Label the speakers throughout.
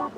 Speaker 1: Good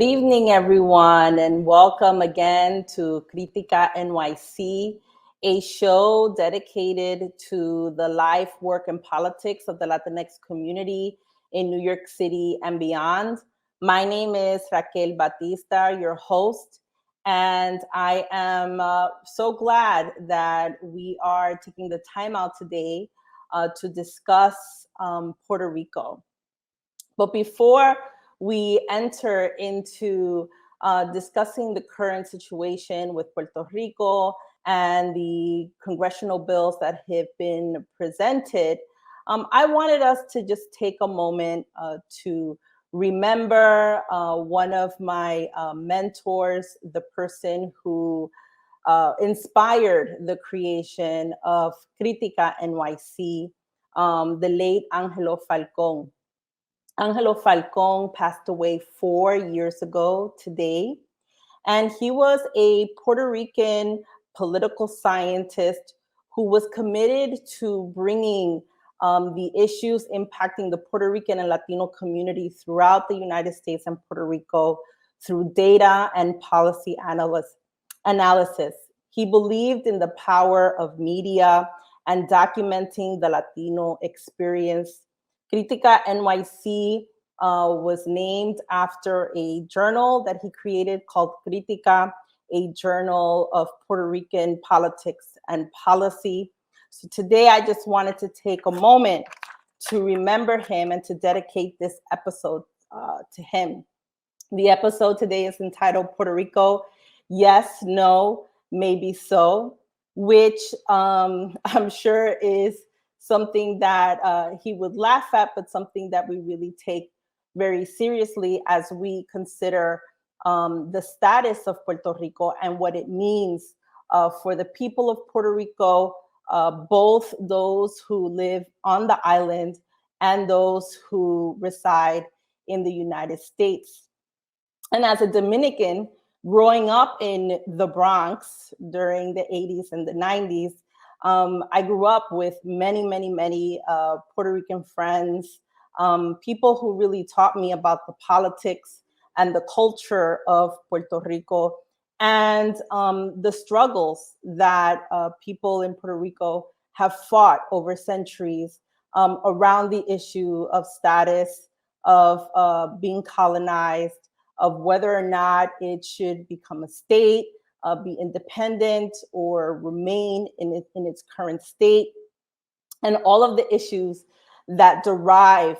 Speaker 1: evening, everyone, and welcome again to Critica NYC, a show dedicated to the life, work, and politics of the Latinx community in New York City and beyond. My name is Raquel Batista, your host, and I am so glad that we are taking the time out today to discuss Puerto Rico. But before we enter into discussing the current situation with Puerto Rico and the congressional bills that have been presented, I wanted us to just take a moment to remember one of my mentors, the person who inspired the creation of Critica NYC, the late Angelo Falcón. Angelo Falcón passed away 4 years ago today, and he was a Puerto Rican political scientist who was committed to bringing the issues impacting the Puerto Rican and Latino community throughout the United States and Puerto Rico through data and policy analysis. He believed in the power of media and documenting the Latino experience. Critica NYC was named after a journal that he created called Critica, a journal of Puerto Rican politics and policy. So today I just wanted to take a moment to remember him and to dedicate this episode to him. The episode today is entitled Puerto Rico, Yes, No, Maybe So, which I'm sure is something that he would laugh at, but something that we really take very seriously as we consider the status of Puerto Rico and what it means for the people of Puerto Rico, both those who live on the island and those who reside in the United States. And as a Dominican, growing up in the Bronx during the 80s and the 90s, I grew up with many Puerto Rican friends, people who really taught me about the politics and the culture of Puerto Rico and the struggles that people in Puerto Rico have fought over centuries around the issue of status, of being colonized, of whether or not it should become a state, be independent, or remain in its current state, and all of the issues that derive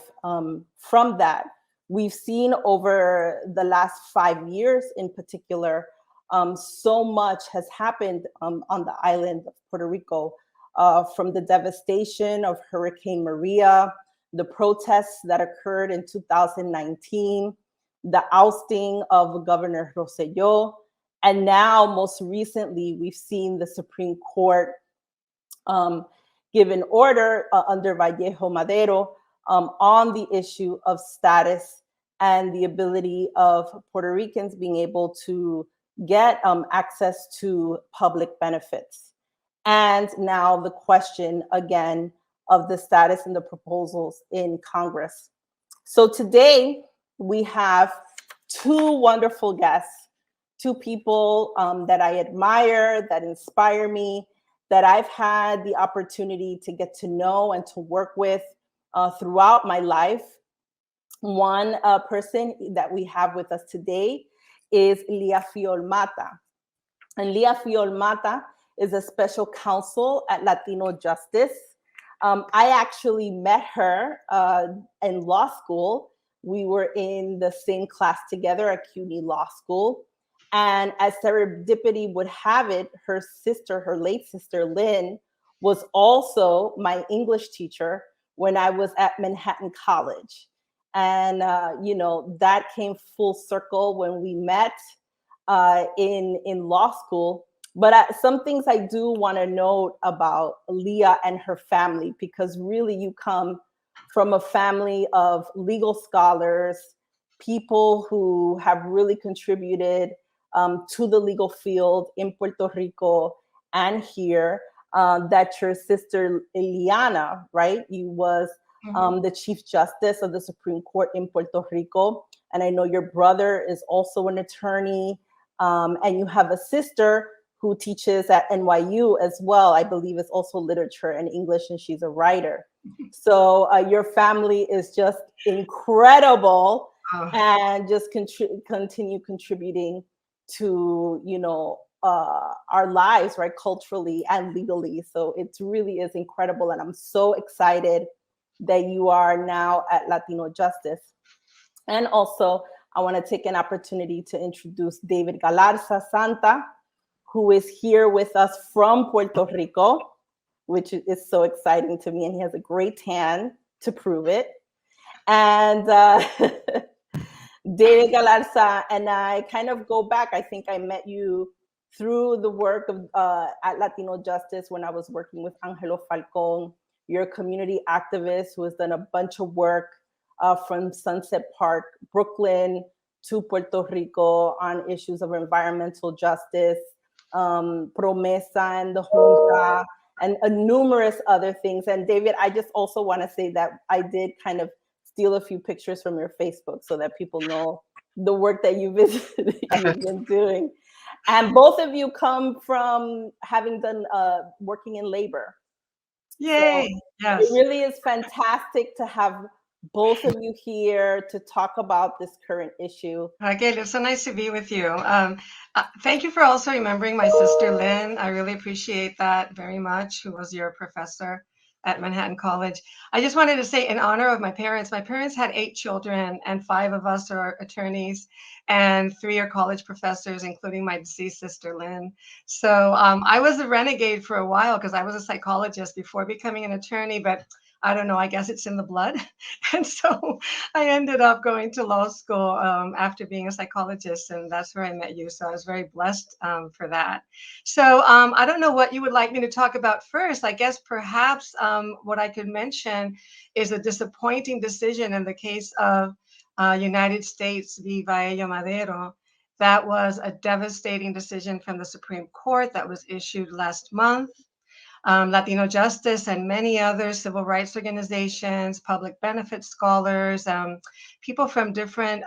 Speaker 1: from that. We've seen over the last 5 years in particular, so much has happened on the island of Puerto Rico, from the devastation of Hurricane Maria, the protests that occurred in 2019, the ousting of Governor Rosselló, and now, most recently, we've seen the Supreme Court give an order under Vallejo Madero on the issue of status and the ability of Puerto Ricans being able to get access to public benefits. And now the question again of the status and the proposals in Congress. So today we have two wonderful guests, two people that I admire, that inspire me, that I've had the opportunity to get to know and to work with throughout my life. One person that we have with us today is Leah Fiol-Matta. And Leah Fiol-Matta is a special counsel at Latino Justice. I actually met her in law school. We were in the same class together at CUNY Law School. And as serendipity would have it, her sister, her late sister, Lynn, was also my English teacher when I was at Manhattan College. And, that came full circle when we met in law school. But some things I do want to note about Leah and her family, because really you come from a family of legal scholars, people who have really contributed to the legal field in Puerto Rico and here, that your sister Eliana, right? You was the Chief Justice of the Supreme Court in Puerto Rico. And I know your brother is also an attorney, and you have a sister who teaches at NYU as well. I believe it's also literature and English, and she's a writer. So your family is just incredible, and just continue contributing to, you know, our lives, right, culturally and legally. So it really is incredible, and I'm so excited that you are now at Latino Justice. And also, I want to take an opportunity to introduce David Galarza Santa, who is here with us from Puerto Rico, which is so exciting to me, and he has a great tan to prove it. And David Galarza and I kind of go back. I think I met you through the work of at Latino Justice when I was working with Angelo Falcon. You're a community activist who has done a bunch of work from Sunset Park, Brooklyn, to Puerto Rico on issues of environmental justice, Promesa and the Junta, and numerous other things. And David, I just also want to say that I did kind of steal a few pictures from your Facebook so that people know the work that you've been doing. And both of you come from having done working in labor.
Speaker 2: Yay!
Speaker 1: So
Speaker 2: yes.
Speaker 1: It really is fantastic to have both of you here to talk about this current issue.
Speaker 2: Raquel, it's so nice to be with you. Thank you for also remembering my sister Lynn. I really appreciate that very much, who was your professor at Manhattan College. I just wanted to say, in honor of my parents had 8 children, and 5 of us are attorneys, and 3 are college professors, including my deceased sister Lynn. So I was a renegade for a while because I was a psychologist before becoming an attorney, but I don't know, I guess it's in the blood. And so I ended up going to law school after being a psychologist, and that's where I met you. So I was very blessed for that. So I don't know what you would like me to talk about first. I guess perhaps what I could mention is a disappointing decision in the case of United States v. Vaello Madero. That was a devastating decision from the Supreme Court that was issued last month. Latino Justice and many other civil rights organizations, public benefit scholars, people from different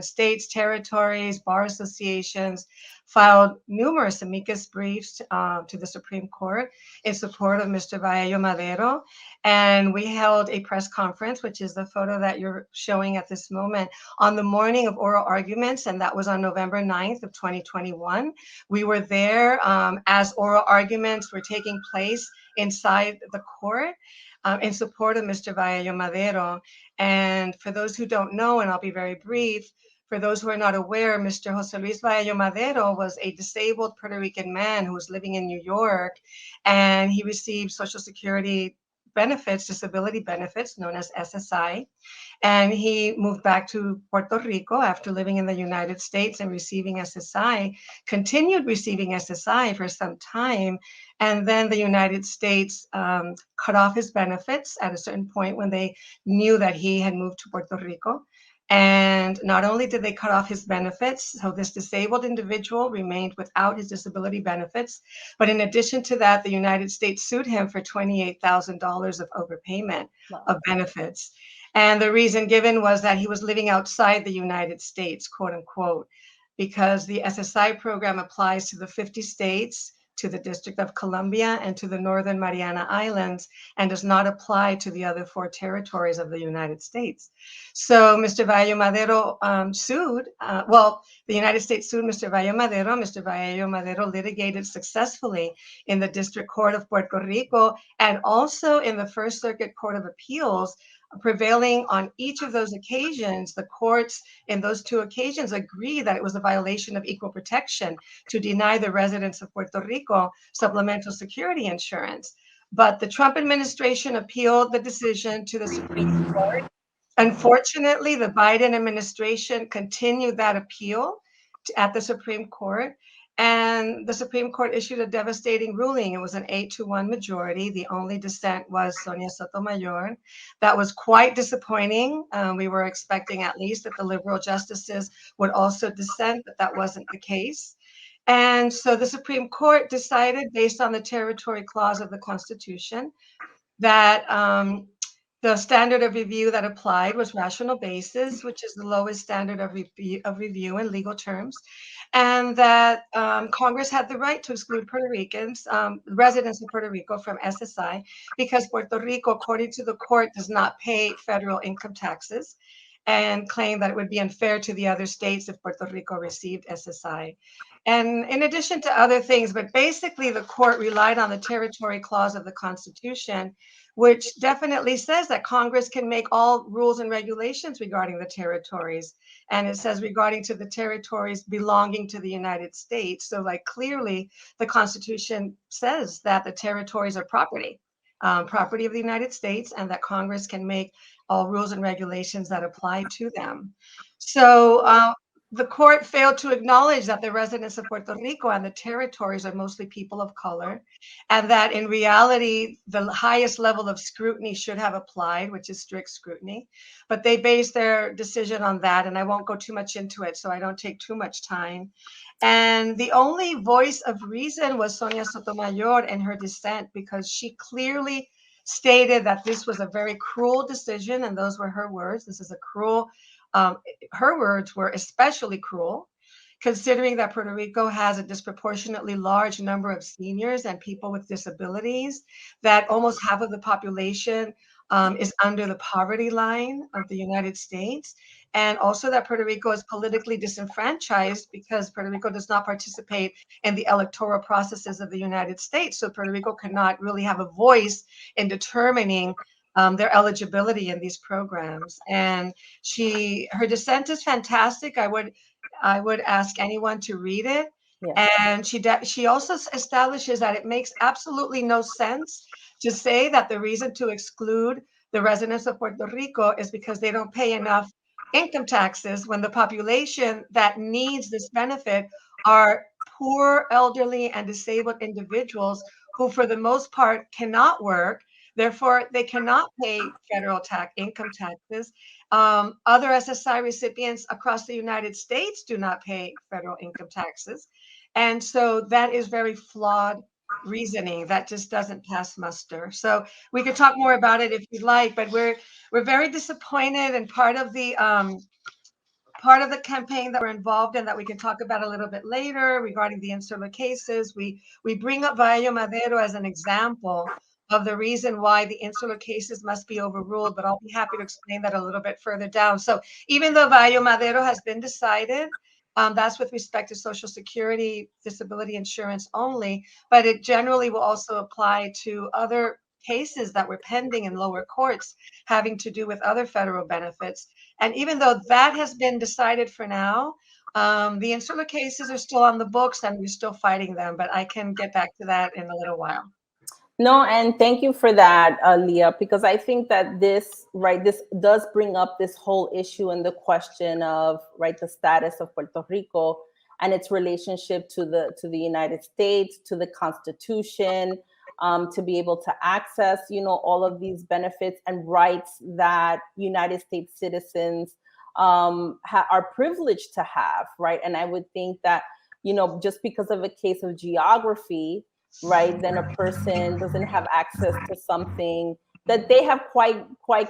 Speaker 2: states, territories, bar associations, filed numerous amicus briefs to the Supreme Court in support of Mr. Vaello Madero. And we held a press conference, which is the photo that you're showing at this moment, on the morning of oral arguments, and that was on November 9th of 2021. We were there as oral arguments were taking place inside the court in support of Mr. Vaello Madero. And for those who don't know, and I'll be very brief, for those who are not aware, Mr. Jose Luis Vaello Madero was a disabled Puerto Rican man who was living in New York, and he received Social Security benefits, disability benefits, known as SSI. And he moved back to Puerto Rico after living in the United States and receiving SSI, continued receiving SSI for some time. And then the United States cut off his benefits at a certain point when they knew that he had moved to Puerto Rico. And not only did they cut off his benefits, so this disabled individual remained without his disability benefits, but in addition to that, the United States sued him for $28,000 of overpayment of benefits. And the reason given was that he was living outside the United States, quote unquote, because the SSI program applies to the 50 states, to the District of Columbia, and to the Northern Mariana Islands, and does not apply to the other 4 territories of the United States. So Mr. Vaello Madero sued, the United States sued Mr. Vaello Madero. Mr. Vaello Madero litigated successfully in the District Court of Puerto Rico and also in the First Circuit Court of Appeals, prevailing on each of those occasions. The courts in those 2 occasions agreed that it was a violation of equal protection to deny the residents of Puerto Rico supplemental security insurance. But the Trump administration appealed the decision to the Supreme Court. Unfortunately, the Biden administration continued that appeal at the Supreme Court. And the Supreme Court issued a devastating ruling. It was an 8-1 majority. The only dissent was Sonia Sotomayor. That was quite disappointing. We were expecting at least that the liberal justices would also dissent, but that wasn't the case. And so the Supreme Court decided, based on the territory clause of the Constitution, that the standard of review that applied was rational basis, which is the lowest standard of review in legal terms, and that Congress had the right to exclude Puerto Ricans, residents of Puerto Rico, from SSI because Puerto Rico, according to the court, does not pay federal income taxes, and claimed that it would be unfair to the other states if Puerto Rico received SSI. And in addition to other things, but basically the court relied on the territory clause of the Constitution, which definitely says that Congress can make all rules and regulations regarding the territories. And it says regarding to the territories belonging to the United States. So like clearly the Constitution says that the territories are property, property of the United States, and that Congress can make all rules and regulations that apply to them. So the court failed to acknowledge that the residents of Puerto Rico and the territories are mostly people of color, and that in reality, the highest level of scrutiny should have applied, which is strict scrutiny. But they based their decision on that, and I won't go too much into it, so I don't take too much time. And the only voice of reason was Sonia Sotomayor in her dissent, because she clearly stated that this was a very cruel decision, and those were her words. This is a cruel her words were especially cruel, considering that Puerto Rico has a disproportionately large number of seniors and people with disabilities, that almost half of the population is under the poverty line of the United States, and also that Puerto Rico is politically disenfranchised because Puerto Rico does not participate in the electoral processes of the United States. So Puerto Rico cannot really have a voice in determining their eligibility in these programs. And her dissent is fantastic. I would ask anyone to read it. Yeah. And she also establishes that it makes absolutely no sense to say that the reason to exclude the residents of Puerto Rico is because they don't pay enough income taxes, when the population that needs this benefit are poor, elderly, and disabled individuals who, for the most part, cannot work. Therefore, they cannot pay federal income taxes. Other SSI recipients across the United States do not pay federal income taxes. And so that is very flawed reasoning. That just doesn't pass muster. So we could talk more about it if you'd like, but we're very disappointed, and part of the campaign that we're involved in that we can talk about a little bit later regarding the insular cases, we bring up Valle Madero as an example of the reason why the insular cases must be overruled, but I'll be happy to explain that a little bit further down. So even though Valle Madero has been decided, that's with respect to Social Security disability insurance only, but it generally will also apply to other cases that were pending in lower courts having to do with other federal benefits. And even though that has been decided for now, the insular cases are still on the books and we're still fighting them, but I can get back to that in a little while.
Speaker 1: No, and thank you for that, Leah, because I think that this does bring up this whole issue and the question of, the status of Puerto Rico and its relationship to the United States, to the Constitution, to be able to access, all of these benefits and rights that United States citizens are privileged to have, right? And I would think that, just because of a case of geography, right, then a person doesn't have access to something that they have quite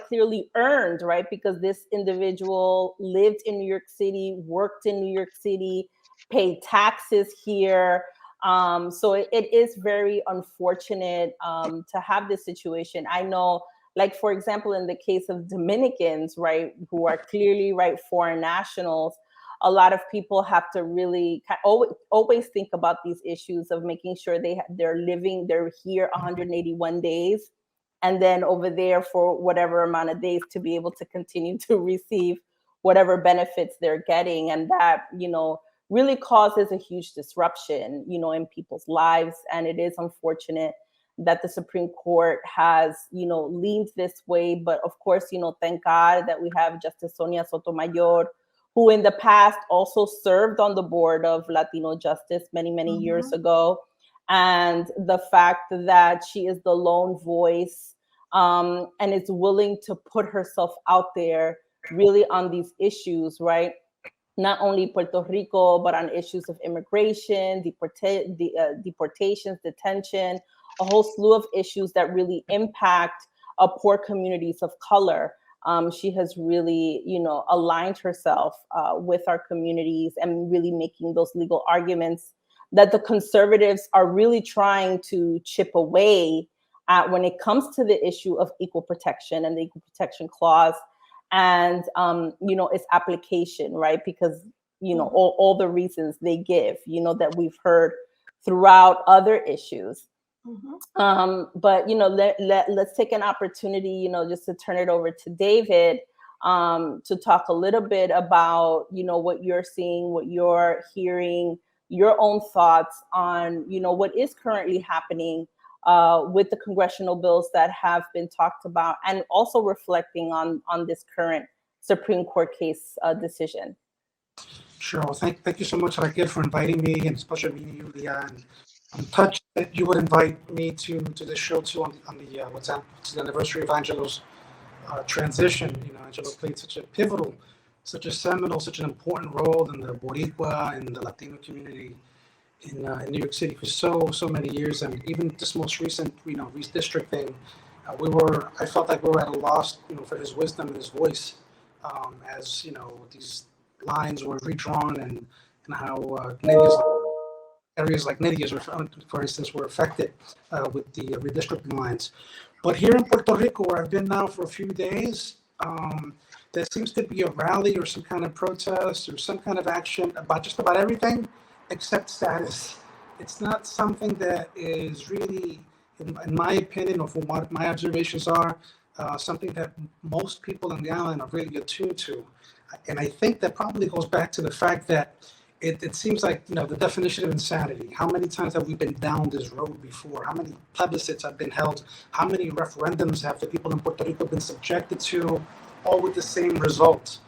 Speaker 1: clearly earned, right? Because this individual lived in New York City, worked in New York City, paid taxes here. So it is very unfortunate to have this situation. I know, like, for example, in the case of Dominicans, right, who are clearly, foreign nationals, a lot of people have to really always think about these issues of making sure they're here 181 days, and then over there for whatever amount of days to be able to continue to receive whatever benefits they're getting. And that, really causes a huge disruption, in people's lives. And it is unfortunate that the Supreme Court has, leaned this way. But of course, thank God that we have Justice Sonia Sotomayor, who in the past also served on the board of Latino Justice many years ago. And the fact that she is the lone voice and is willing to put herself out there really on these issues, right? Not only Puerto Rico, but on issues of immigration, deportations, detention, a whole slew of issues that really impact poor communities of color. She has really, aligned herself with our communities and really making those legal arguments that the conservatives are really trying to chip away at when it comes to the issue of equal protection and the Equal Protection Clause and, its application, right? Because, all the reasons they give, that we've heard throughout other issues. But, let's take an opportunity, just to turn it over to David to talk a little bit about, what you're seeing, what you're hearing, your own thoughts on, what is currently happening with the congressional bills that have been talked about, and also reflecting on this current Supreme Court case decision.
Speaker 3: Sure. Well, thank you so much, Raquel, for inviting me, and it's a pleasure meeting you, Leah. And I'm touched that you would invite me to this show too on the what's the anniversary of Angelo's transition. Angelo played such a pivotal, such a seminal, such an important role in the Boricua and the Latino community in New York City for so many years. And even this most recent, redistricting, I felt like we were at a loss, for his wisdom and his voice, as these lines were redrawn and how areas like Nidias, for instance, were affected with the redistricting lines. But here in Puerto Rico, where I've been now for a few days, there seems to be a rally or some kind of protest or some kind of action about just about everything except status. It's not something that is really, in my opinion, or from what my observations are, something that most people on the island are really attuned to. And I think that probably goes back to the fact that it seems like, the definition of insanity. How many times have we been down this road before? How many plebiscites have been held? How many referendums have the people in Puerto Rico been subjected to, all with the same result?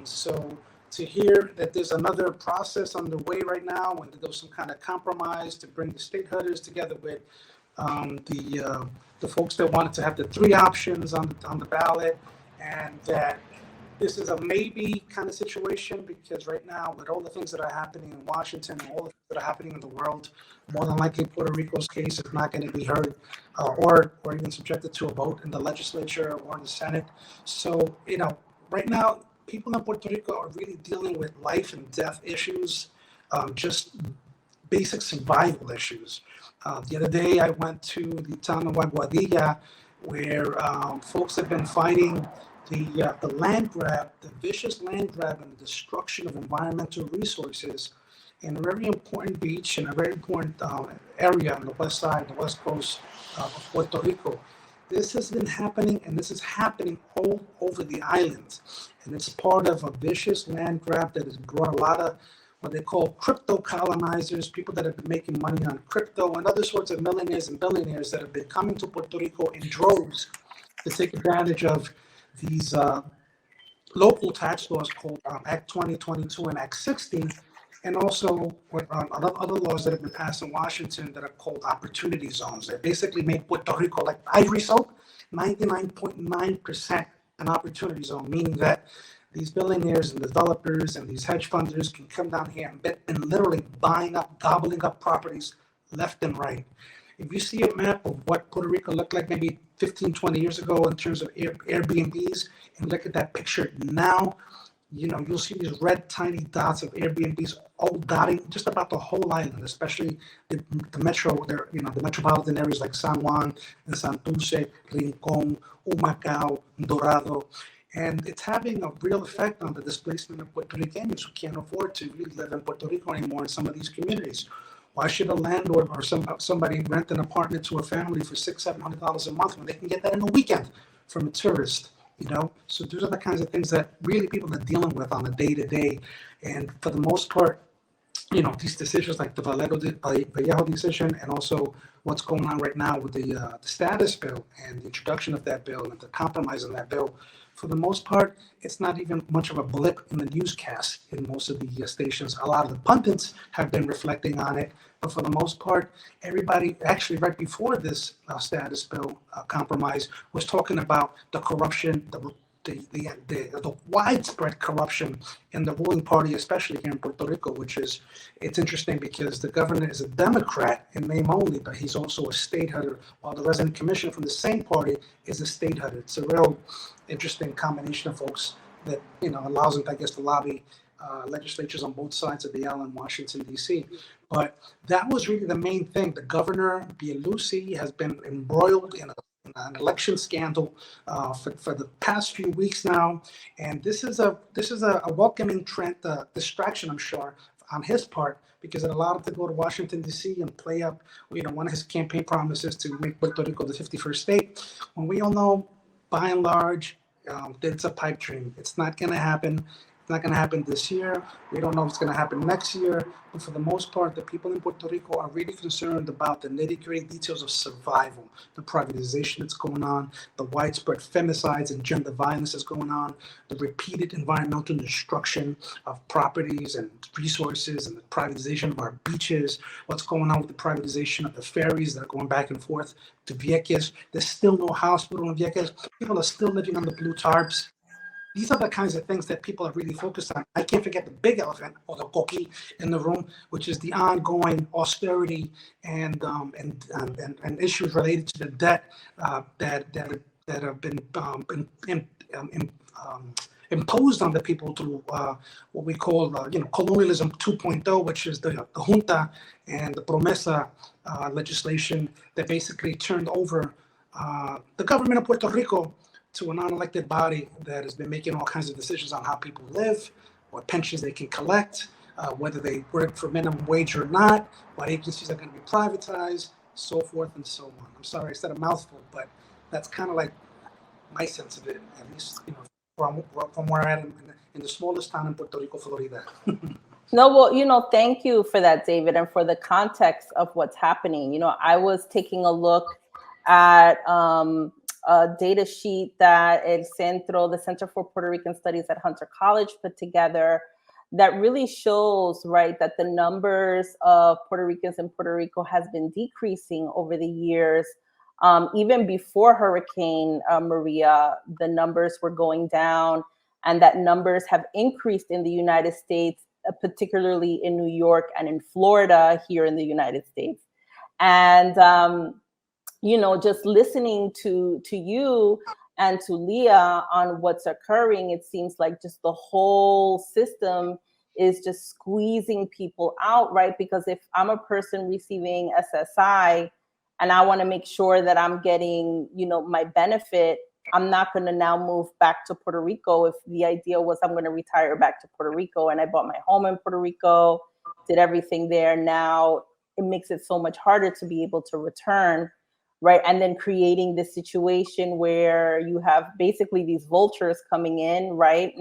Speaker 3: So to hear that there's another process underway right now, and that there was some kind of compromise to bring the stateholders together with the folks that wanted to have the three options on the ballot, and that this is a maybe kind of situation, because right now, with all the things that are happening in Washington and all the things that are happening in the world, more than likely Puerto Rico's case is not going to be heard or even subjected to a vote in the legislature or in the Senate. So, right now, people in Puerto Rico are really dealing with life and death issues, just basic survival issues. The other day, I went to the town of Aguadilla, where folks have been fighting the land grab, the vicious land grab and the destruction of environmental resources in a very important beach and a very important area on the west side, the west coast of Puerto Rico. This has been happening, and this is happening all over the island. And it's part of a vicious land grab that has brought a lot of what they call crypto colonizers, people that have been making money on crypto, and other sorts of millionaires and billionaires that have been coming to Puerto Rico in droves to take advantage of these local tax laws called Act 2022 and Act 60, and also other laws that have been passed in Washington that are called opportunity zones. That basically make Puerto Rico like ivory soap, 99.9% an opportunity zone, meaning that these billionaires and developers and these hedge funders can come down here and literally gobbling up properties left and right. If you see a map of what Puerto Rico looked like maybe 15, 20 years ago in terms of Airbnbs, and look at that picture now, you'll see these red tiny dots of Airbnbs all dotting just about the whole island, especially the metropolitan areas like San Juan and Santurce, Rincon, Humacao, Dorado. And it's having a real effect on the displacement of Puerto Ricans who can't afford to really live in Puerto Rico anymore in some of these communities. Why should a landlord or somebody rent an apartment to a family for $600-700 a month when they can get that in a weekend from a tourist? So those are the kinds of things that really people are dealing with on a day-to-day. And for the most part, these decisions like the Vallejo decision, and also what's going on right now with the status bill and the introduction of that bill and the compromise on that bill For the most part, it's not even much of a blip in the newscast in most of the stations. A lot of the pundits have been reflecting on it, but for the most part, everybody, actually right before this status bill compromise, was talking about the corruption, the widespread corruption in the ruling party, especially here in Puerto Rico, which is, it's interesting because the governor is a Democrat in name only, but he's also a statehood, while the resident commissioner from the same party is a statehood. It's a real interesting combination of folks that, allows them, I guess, to lobby legislatures on both sides of the aisle in Washington, D.C. But that was really the main thing. The governor, Pierluisi, has been embroiled in an election scandal for the past few weeks now, and this is a welcoming trend, distraction, I'm sure, on his part, because it allowed him to go to Washington D.C. and play up, one of his campaign promises to make Puerto Rico the 51st state. When we all know, by and large, it's a pipe dream. It's not going to happen. It's not going to happen this year. We don't know if it's going to happen next year. But for the most part, the people in Puerto Rico are really concerned about the nitty-gritty details of survival, the privatization that's going on, the widespread femicides and gender violence that's going on, the repeated environmental destruction of properties and resources, and the privatization of our beaches, what's going on with the privatization of the ferries that are going back and forth to Vieques. There's still no hospital in Vieques. People are still living on the blue tarps. These are the kinds of things that people are really focused on. I can't forget the big elephant, or the coqui, in the room, which is the ongoing austerity and issues related to the debt that have been imposed on the people through what we call colonialism 2.0, which is the junta and the promesa legislation that basically turned over the government of Puerto Rico to a non-elected body that has been making all kinds of decisions on how people live, what pensions they can collect, whether they work for minimum wage or not, what agencies are going to be privatized, so forth and so on. I'm sorry I said a mouthful, but that's kind of like my sense of it, at least from where I am in the smallest town in Puerto Rico, Florida.
Speaker 1: No, well, thank you for that, David, and for the context of what's happening. I was taking a look at a data sheet that the Center for Puerto Rican Studies at Hunter College put together that really shows, right, that the numbers of Puerto Ricans in Puerto Rico has been decreasing over the years. Even before Hurricane Maria, the numbers were going down, and that numbers have increased in the United States, particularly in New York and in Florida here in the United States. And just listening to you and to Leah on what's occurring, it seems like just the whole system is just squeezing people out, right? Because if I'm a person receiving SSI and I want to make sure that I'm getting, my benefit, I'm not going to now move back to Puerto Rico if the idea was I'm going to retire back to Puerto Rico and I bought my home in Puerto Rico, did everything there. Now it makes it so much harder to be able to return. Right. And then creating this situation where you have basically these vultures coming in, right,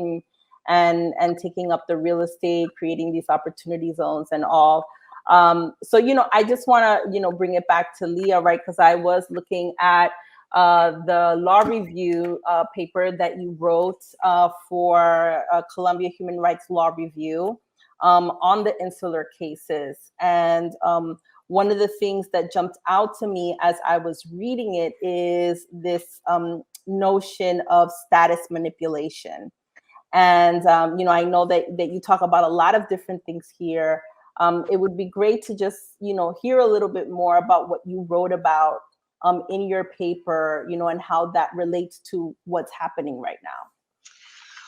Speaker 1: and taking up the real estate, creating these opportunity zones and all. So, I just want to, bring it back to Leah, right, because I was looking at the law review paper that you wrote for Columbia Human Rights Law Review on the insular cases. And one of the things that jumped out to me as I was reading it is this notion of status manipulation. And, I know that you talk about a lot of different things here. It would be great to just, hear a little bit more about what you wrote about in your paper, and how that relates to what's happening right now.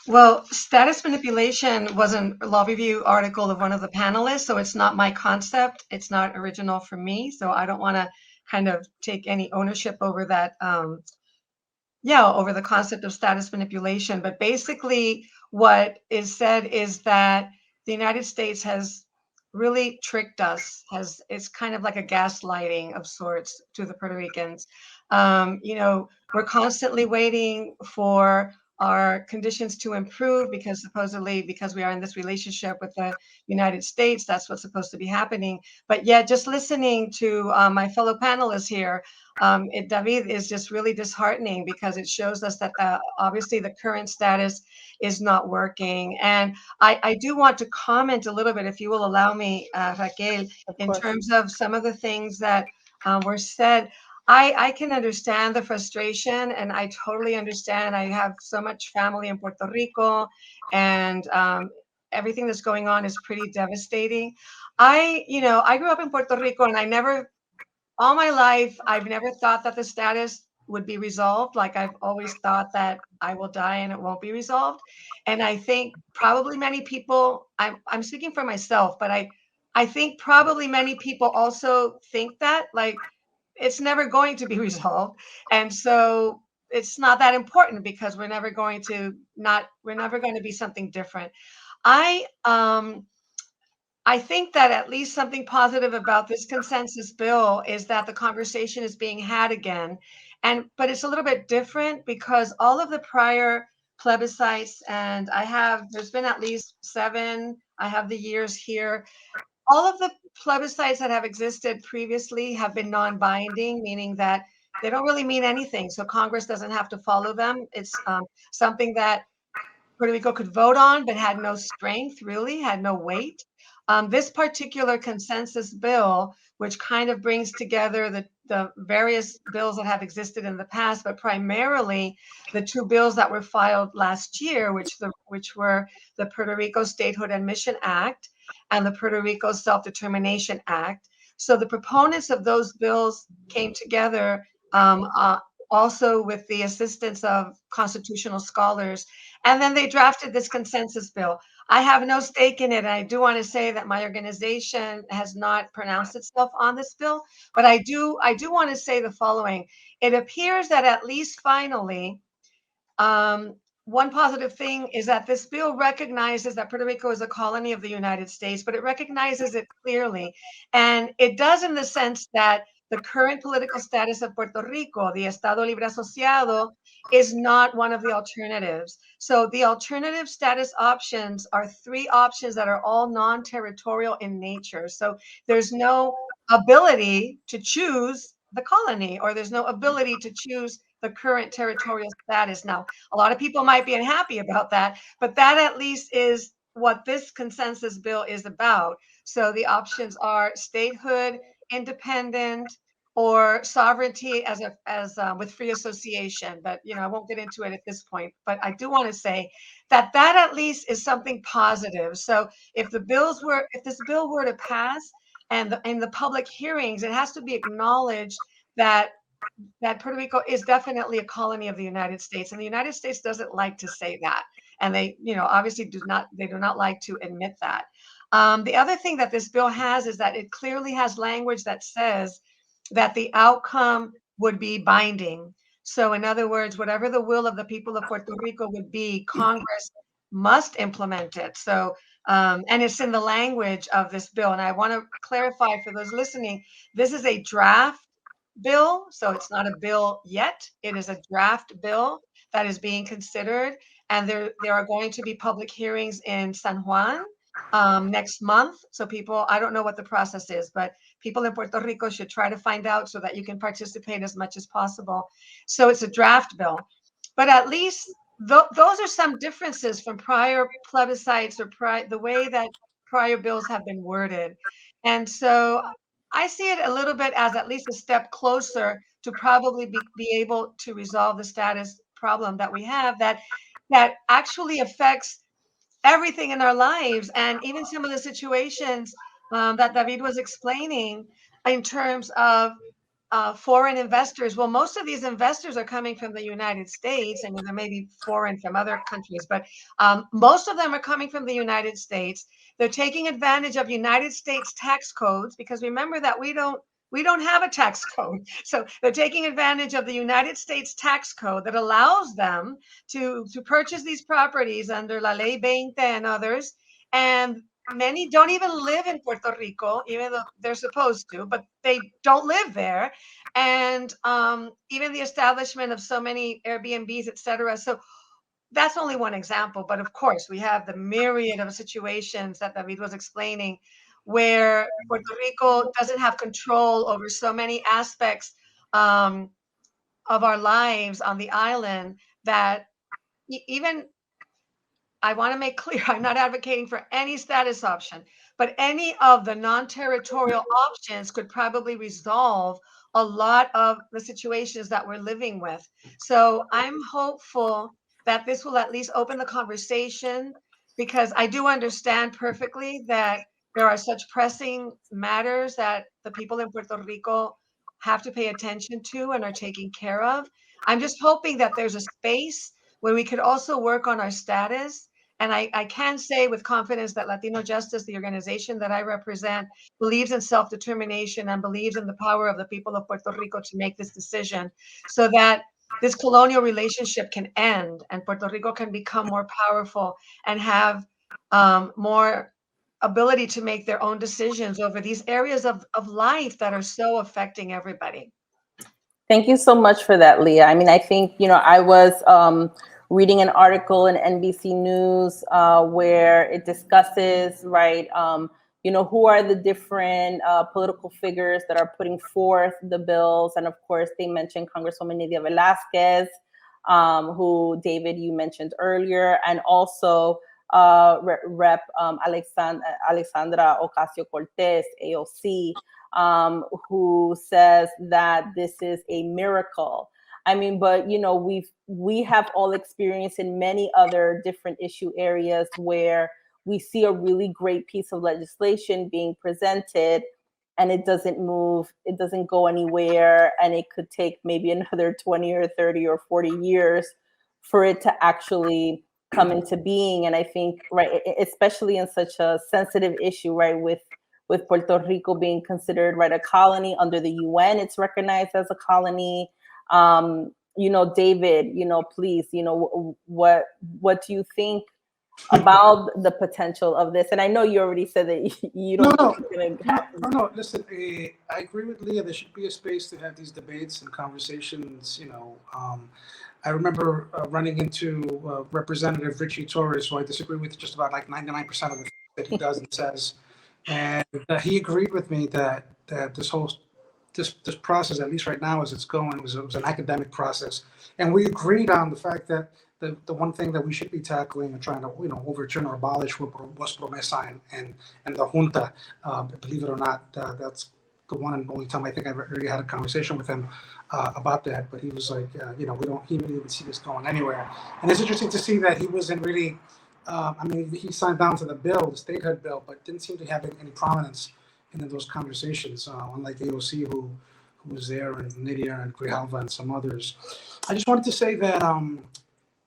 Speaker 2: Well, status manipulation was a law review article of one of the panelists, so it's not my concept. It's not original for me, so I don't want to kind of take any ownership over that, over the concept of status manipulation. But basically what is said is that the United States has really tricked us, it's kind of like a gaslighting of sorts to the Puerto Ricans. We're constantly waiting for our conditions to improve, because supposedly because we are in this relationship with the United States, that's what's supposed to be happening. But yet, just listening to my fellow panelists here, David, is just really disheartening, because it shows us that obviously the current status is not working. And I do want to comment a little bit, if you will allow me, Raquel, in terms of some of the things that were said. I can understand the frustration, and I totally understand. I have so much family in Puerto Rico, and everything that's going on is pretty devastating. I grew up in Puerto Rico, and all my life, I've never thought that the status would be resolved. Like, I've always thought that I will die and it won't be resolved. And I think probably many people, I'm speaking for myself, but I think probably many people also think that, like, it's never going to be resolved. And so it's not that important, because we're never going to be something different. I I think that at least something positive about this consensus bill is that the conversation is being had again. But it's a little bit different, because all of the prior plebiscites, and there's been at least 7, I have the years here. All of the plebiscites that have existed previously have been non-binding, meaning that they don't really mean anything. So Congress doesn't have to follow them. It's something that Puerto Rico could vote on, but had no strength, really, had no weight. This particular consensus bill, which kind of brings together the various bills that have existed in the past, but primarily the 2 bills that were filed last year, which were the Puerto Rico Statehood and Mission Act and the Puerto Rico Self-Determination Act. So the proponents of those bills came together, also with the assistance of constitutional scholars, and then they drafted this consensus bill. I have no stake in it. I do want to say that my organization has not pronounced itself on this bill, but I do want to say the following. It appears that at least finally, one positive thing is that this bill recognizes that Puerto Rico is a colony of the United States, but it recognizes it clearly. And it does, in the sense that the current political status of Puerto Rico, the Estado Libre Asociado, is not one of the alternatives. So the alternative status options are 3 options that are all non-territorial in nature. So there's no ability to choose the colony, or there's no ability to choose the current territorial status. Now, a lot of people might be unhappy about that, but that at least is what this consensus bill is about. So the options are statehood, independent, or sovereignty as with free association. But I won't get into it at this point. But I do want to say that at least is something positive. So if this bill were to pass, and in the public hearings, it has to be acknowledged that Puerto Rico is definitely a colony of the United States, and the United States doesn't like to say that, and they, obviously do not like to admit that. The other thing that this bill has is that it clearly has language that says that the outcome would be binding. So, in other words, whatever the will of the people of Puerto Rico would be, Congress must implement it. So, and it's in the language of this bill. And I want to clarify for those listening, this is a draft bill, so it's not a bill yet. It is a draft bill that is being considered, and there are going to be public hearings in San Juan next month. So people, I don't know what the process is, but people in Puerto Rico should try to find out, so that you can participate as much as possible. So it's a draft bill, but at least those are some differences from prior plebiscites, or the way that prior bills have been worded. And so I see it a little bit as at least a step closer to probably be able to resolve the status problem that we have, that actually affects everything in our lives, and even some of the situations that David was explaining in terms of foreign investors. Well, most of these investors are coming from the United States. I mean, there may be foreign from other countries, but most of them are coming from the United States. They're taking advantage of United States tax codes, because remember that we don't have a tax code. So they're taking advantage of the United States tax code that allows them to purchase these properties under La Ley 20 and others. And many don't even live in Puerto Rico, even though they're supposed to, but they don't live there. And even the establishment of so many Airbnbs, et cetera. So that's only one example. But of course, we have the myriad of situations that David was explaining where Puerto Rico doesn't have control over so many aspects um, of our lives on the island that even I want to make clear, I'm not advocating for any status option, but any of the non-territorial options could probably resolve a lot of the situations that we're living with. So I'm hopeful that this will at least open the conversation, because I do understand perfectly that there are such pressing matters that the people in Puerto Rico have to pay attention to and are taking care of. I'm just hoping that there's a space where we could also work on our status. And I can say with confidence that Latino Justice, the organization that I represent, believes in self-determination and believes in the power of the people of Puerto Rico to make this decision so that this colonial relationship can end and Puerto Rico can become more powerful and have more ability to make their own decisions over these areas of life that are so affecting everybody.
Speaker 1: Thank you so much for that, Leah. I mean, I think, I was reading an article in NBC News where it discusses, right, who are the different political figures that are putting forth the bills. And of course, they mentioned Congresswoman Nydia Velázquez, who, David, you mentioned earlier, and also Rep. Alexandra Ocasio-Cortez, AOC, who says that this is a miracle. I mean, but we have all experienced in many other different issue areas where we see a really great piece of legislation being presented and it doesn't move, it doesn't go anywhere, and it could take maybe another 20 or 30 or 40 years for it to actually come into being. And I think, right, especially in such a sensitive issue, right, with Puerto Rico being considered, right, a colony under the UN, it's recognized as a colony. David, please, what do you think about the potential of this? And I know you already said that you don't think it's going to happen.
Speaker 3: No. Listen, I agree with Leah. There should be a space to have these debates and conversations. I remember running into Representative Richie Torres, who I disagree with just about like 99% of the things that he does and says, and he agreed with me that this whole this process, at least right now as it's going, was an academic process, and we agreed on the fact that the one thing that we should be tackling and trying to overturn or abolish was Promesa and the junta. Believe it or not, that's the one and only time I think I've really had a conversation with him about that. But he was like, we don't even see this going anywhere. And it's interesting to see that he wasn't really. He signed down to the bill, the statehood bill, but didn't seem to have any prominence in those conversations. Unlike AOC, who was there, and Nydia and Grijalva and some others. I just wanted to say that.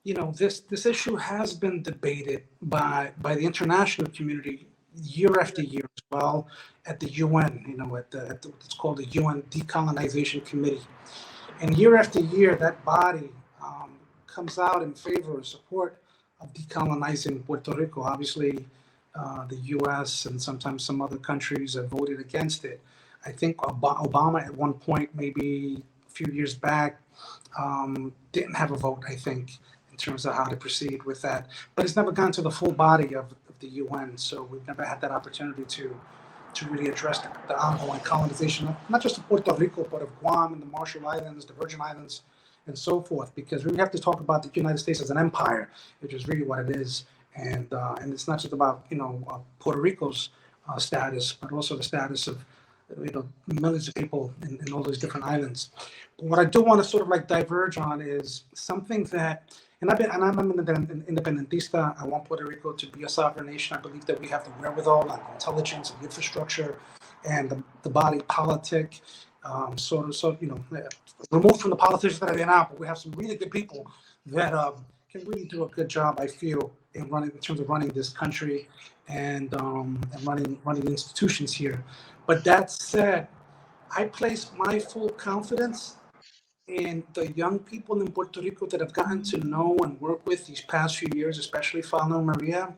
Speaker 3: This issue has been debated by the international community year after year as well at the UN. At what's called the UN Decolonization Committee, and year after year that body comes out in favor and support of decolonizing Puerto Rico. Obviously, the U.S. and sometimes some other countries have voted against it. I think Obama at one point, maybe a few years back, didn't have a vote, I think, in terms of how to proceed with that. But it's never gone to the full body of the UN, so we've never had that opportunity to really address the ongoing colonization of not just of Puerto Rico, but of Guam and the Marshall Islands, the Virgin Islands, and so forth. Because we have to talk about the United States as an empire, which is really what it is. And it's not just about Puerto Rico's status, but also the status of millions of people in all those different islands. But what I do want to sort of like diverge on is something that, I'm an independentista. I want Puerto Rico to be a sovereign nation. I believe that we have the wherewithal and intelligence and infrastructure and the body politic. Removed from the politicians that are there now, but we have some really good people that can really do a good job, I feel, in terms of running this country and running institutions here. But that said, I place my full confidence in the young people in Puerto Rico that I've gotten to know and work with these past few years, especially following Maria,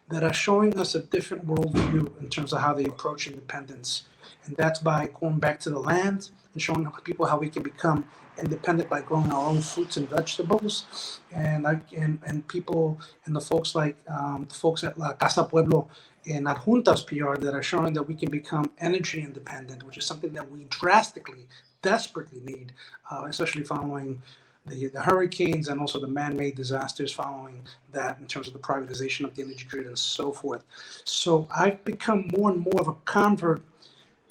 Speaker 3: that are showing us a different worldview in terms of how they approach independence. And that's by going back to the land and showing people how we can become independent by growing our own fruits and vegetables. And people and the folks like the folks at La Casa Pueblo and Adjuntas PR that are showing that we can become energy independent, which is something that we drastically, desperately need, especially following the hurricanes and also the man-made disasters following that in terms of the privatization of the energy grid and so forth. So I've become more and more of a convert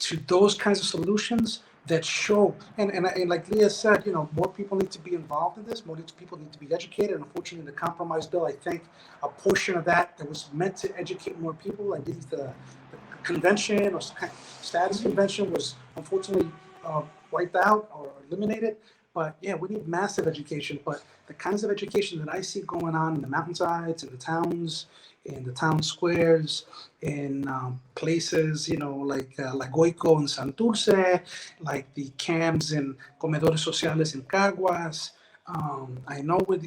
Speaker 3: to those kinds of solutions that show, and like Leah said, more people need to be involved in this, more people need to be educated. Unfortunately, in the compromise bill, I think a portion of that was meant to educate more people, I believe the convention or status convention was unfortunately wiped out or eliminated. But yeah, we need massive education. But the kinds of education that I see going on in the mountainsides, in the towns, in the town squares, in places, like Goico and Santurce, like the camps and comedores sociales in Caguas. I know where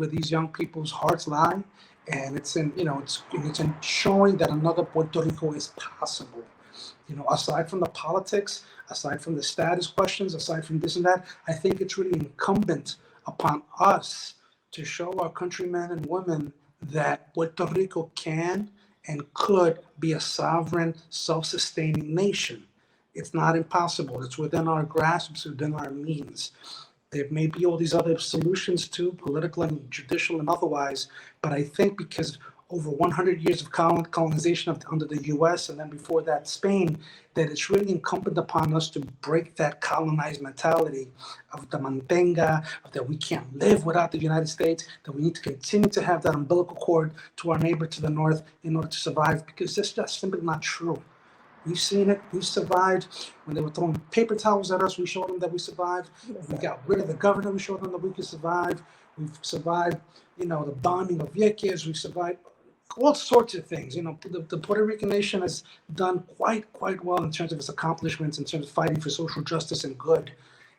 Speaker 3: these young people's hearts lie, and it's in showing that another Puerto Rico is possible. Aside from the politics, aside from the status questions, aside from this and that, I think it's really incumbent upon us to show our countrymen and women that Puerto Rico can and could be a sovereign, self-sustaining nation. It's not impossible. It's within our grasp, it's within our means. There may be all these other solutions too, political and judicial and otherwise, but I think because over 100 years of colonization under the U.S. and then before that Spain, that it's really incumbent upon us to break that colonized mentality of the mantenga, of that we can't live without the United States, that we need to continue to have that umbilical cord to our neighbor to the north in order to survive, because that's just simply not true. We've seen it. We've survived. When they were throwing paper towels at us, we showed them that we survived. We got rid of the governor. We showed them that we could survive. We've survived, the bombing of Vieques. We've survived all sorts of things. The Puerto Rican nation has done quite well in terms of its accomplishments, in terms of fighting for social justice and good.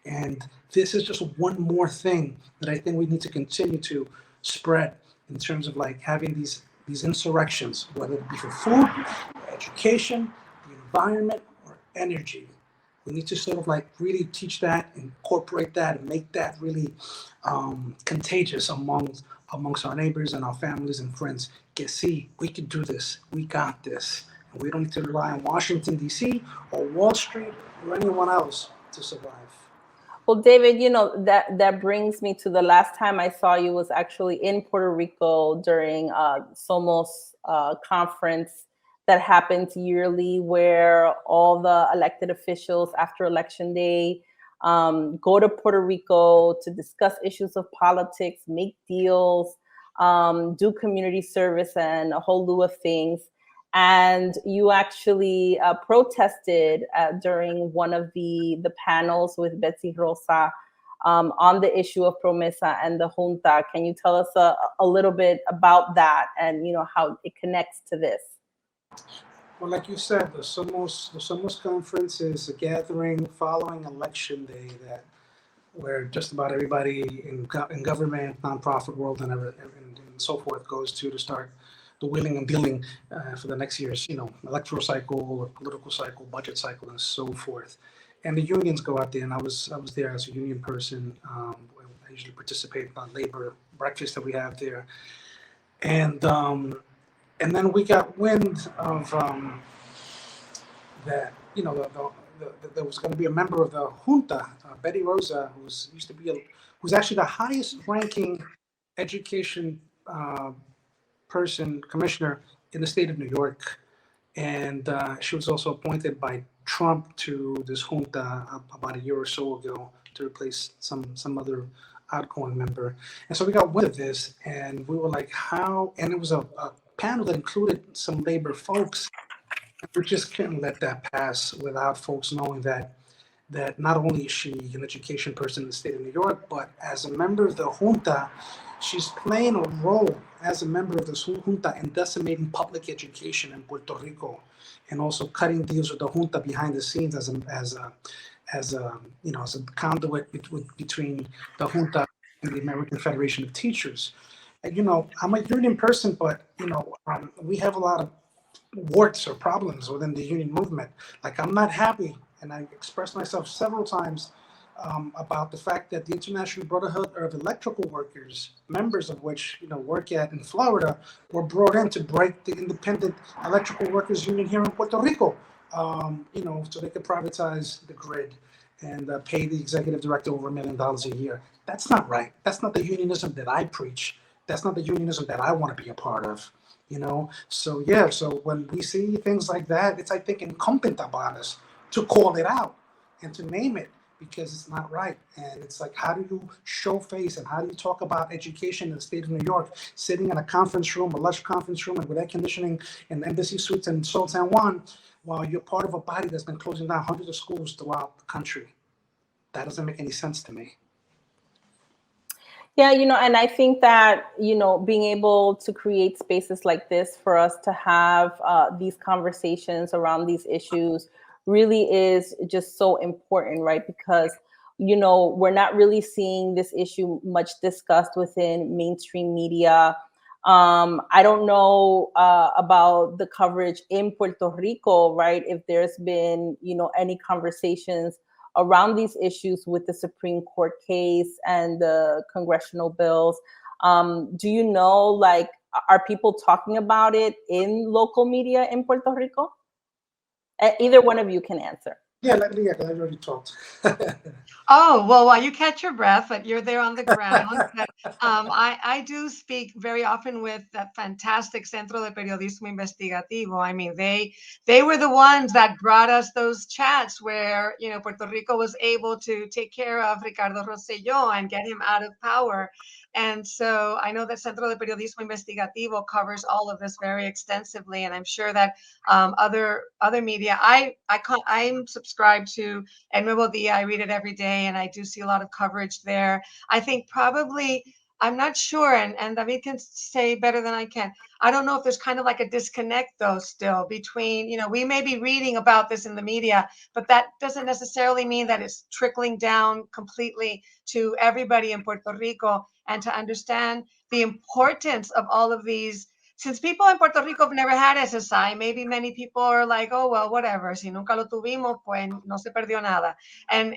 Speaker 3: And this is just one more thing that I think we need to continue to spread in terms of like having these insurrections, whether it be for food, education, the environment, or energy. We need to sort of like really teach that, incorporate that, and make that really contagious amongst our neighbors and our families and friends. Que see, we can do this. We got this. And we don't need to rely on Washington, D.C. or Wall Street or anyone else to survive.
Speaker 1: Well, David, that brings me to the last time I saw you was actually in Puerto Rico during Somos conference that happens yearly, where all the elected officials after Election Day go to Puerto Rico to discuss issues of politics, make deals, do community service, and a whole slew of things. And you actually protested during one of the panels with Betsy Rosa on the issue of Promesa and the Junta. Can you tell us a little bit about that and how it connects to this?
Speaker 3: Well, like you said, the Somos conference is a gathering following Election Day where just about everybody in government, nonprofit world, and so forth goes to start the wheeling and dealing for the next year's, electoral cycle or political cycle, budget cycle, and so forth. And the unions go out there, and I was there as a union person. I usually participate on labor breakfast that we have there, and then we got wind of that, there was going to be a member of the junta, Betty Rosa, who's actually the highest ranking education commissioner in the state of New York. And she was also appointed by Trump to this junta about a year or so ago to replace some other outgoing member. And so we got wind of this, and we were like, how? And it was a panel that included some labor folks. We just couldn't let that pass without folks knowing that not only is she an education person in the state of New York, but as a member of the junta, she's playing a role as a member of the junta in decimating public education in Puerto Rico, and also cutting deals with the junta behind the scenes as a conduit between the junta and the American Federation of Teachers. I'm a union person, but we have a lot of warts or problems within the union movement. Like, I'm not happy, and I expressed myself several times about the fact that the International Brotherhood of Electrical Workers, members of which work at in Florida, were brought in to break the Independent Electrical Workers Union here in Puerto Rico. So they could privatize the grid and pay the executive director over $1 million a year. That's not right. That's not the unionism that I preach. That's not the unionism that I want to be a part of. So yeah, so when we see things like that, it's, I think, incumbent upon us to call it out and to name it, because it's not right. And it's like, how do you show face and how do you talk about education in the state of New York, sitting in a conference room, a lush conference room, and with air conditioning in the embassy suites in Seoul, San Juan, while you're part of a body that's been closing down hundreds of schools throughout the country? That doesn't make any sense to me.
Speaker 1: Yeah, and I think that, being able to create spaces like this for us to have these conversations around these issues really is just so important, right? Because, we're not really seeing this issue much discussed within mainstream media. I don't know about the coverage in Puerto Rico, right? If there's been, any conversations around these issues with the Supreme Court case and the congressional bills. Do you know, like, are people talking about it in local media in Puerto Rico? Either one of you can answer.
Speaker 3: Yeah, I already talked.
Speaker 2: Oh, well, while you catch your breath, but you're there on the ground. But I do speak very often with that fantastic Centro de Periodismo Investigativo. I mean, they were the ones that brought us those chats where, Puerto Rico was able to take care of Ricardo Rosselló and get him out of power. And so I know that Centro de Periodismo Investigativo covers all of this very extensively, and I'm sure that other media. I'm subscribed to El Nuevo Dia. I read it every day, and I do see a lot of coverage there. I think probably, I'm not sure, and David can say better than I can. I don't know if there's kind of like a disconnect, though, still between, we may be reading about this in the media, but that doesn't necessarily mean that it's trickling down completely to everybody in Puerto Rico, and to understand the importance of all of these. Since people in Puerto Rico have never had SSI, maybe many people are like, oh, well, whatever. Si nunca lo tuvimos, pues no se perdió nada. And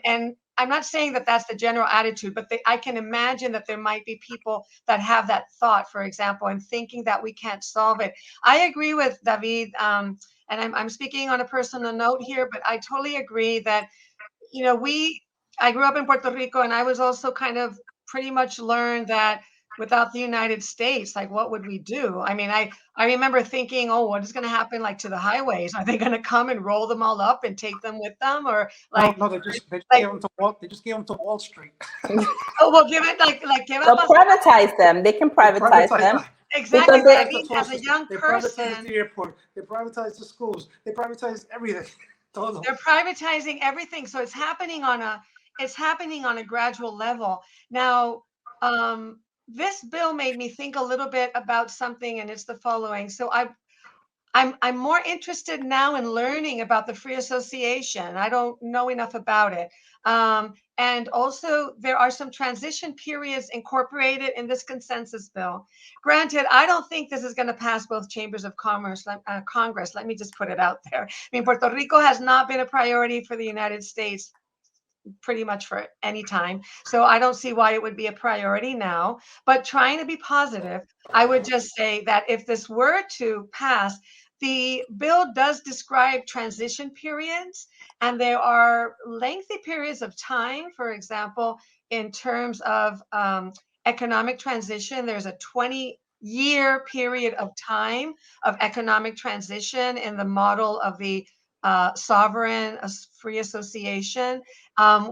Speaker 2: I'm not saying that that's the general attitude, but I can imagine that there might be people that have that thought, for example, and thinking that we can't solve it. I agree with David, and I'm speaking on a personal note here, but I totally agree that, I grew up in Puerto Rico, and I was also kind of pretty much learned that without the United States, like, what would we do? I mean, I remember thinking, oh, what is going to happen, like, to the highways? Are they going to come and roll them all up and take them with them? Or like,
Speaker 3: No, they just
Speaker 2: like,
Speaker 3: gave them to They just gave them to Wall Street.
Speaker 2: oh, well, give it give
Speaker 1: They'll
Speaker 2: up.
Speaker 1: privatize them. They can privatize them.
Speaker 2: Exactly.
Speaker 1: Because
Speaker 2: But
Speaker 1: they,
Speaker 2: I mean, as a young
Speaker 3: They privatized
Speaker 2: person,
Speaker 3: the airport. They privatized the schools. They privatized everything. Todo.
Speaker 2: they're privatizing everything. So it's happening on a gradual level. Now, this bill made me think a little bit about something, and it's the following. So I'm more interested now in learning about the free association. I don't know enough about it. And also, there are some transition periods incorporated in this consensus bill. Granted, I don't think this is going to pass both chambers of commerce, Congress. Let me just put it out there. I mean, Puerto Rico has not been a priority for the United States pretty much for any time. So I don't see why it would be a priority now. But trying to be positive, I would just say that if this were to pass, the bill does describe transition periods, and there are lengthy periods of time. For example, in terms of economic transition, there's a 20-year period of time of economic transition in the model of the sovereign free association.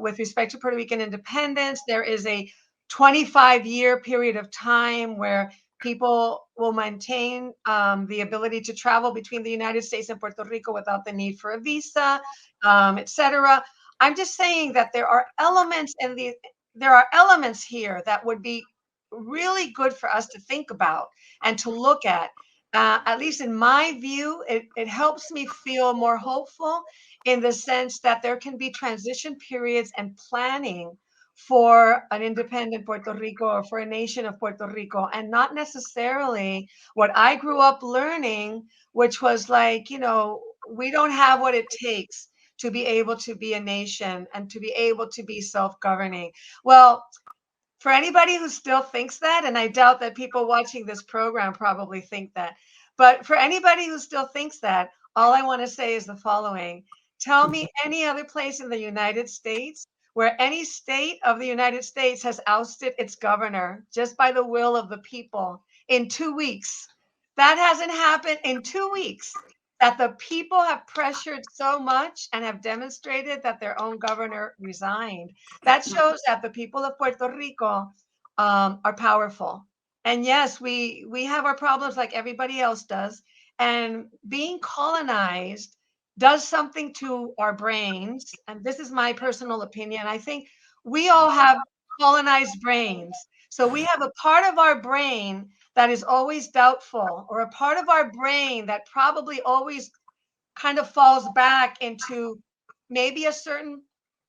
Speaker 2: With respect to Puerto Rican independence, there is a 25-year period of time where people will maintain the ability to travel between the United States and Puerto Rico without the need for a visa, etc. I'm just saying that there are elements here that would be really good for us to think about and to look at least in my view. It helps me feel more hopeful in the sense that there can be transition periods and planning for an independent Puerto Rico or for a nation of Puerto Rico, and not necessarily what I grew up learning, which was like, we don't have what it takes to be able to be a nation and to be able to be self-governing. Well, for anybody who still thinks that, and I doubt that people watching this program probably think that, but for anybody who still thinks that, all I want to say is the following. Tell me any other place in the United States where any state of the United States has ousted its governor just by the will of the people in 2 weeks. That hasn't happened in 2 weeks. That the people have pressured so much and have demonstrated that their own governor resigned. That shows that the people of Puerto Rico are powerful. And yes, we have our problems like everybody else does. And being colonized does something to our brains. And this is my personal opinion. I think we all have colonized brains. So we have a part of our brain that is always doubtful, or a part of our brain that probably always kind of falls back into maybe a certain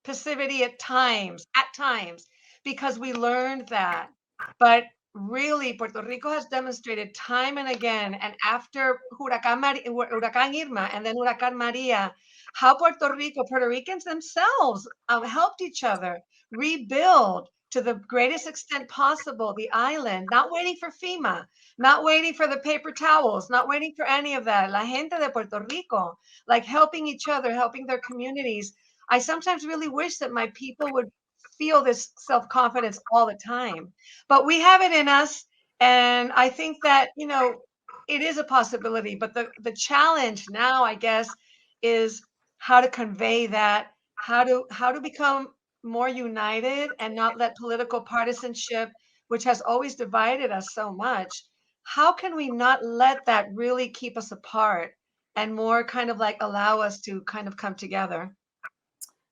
Speaker 2: passivity at times, because we learned that. But really, Puerto Rico has demonstrated time and again, and after Huracán Irma and then Huracán Maria, how Puerto Ricans themselves helped each other rebuild to the greatest extent possible the island, not waiting for FEMA, not waiting for the paper towels, not waiting for any of that. La gente de Puerto Rico, like helping each other, helping their communities. I sometimes really wish that my people would feel this self-confidence all the time, but we have it in us. And I think that, it is a possibility, but the challenge now, I guess, is how to convey that, how to become more united and not let political partisanship, which has always divided us so much, how can we not let that really keep us apart and more kind of like allow us to kind of come together?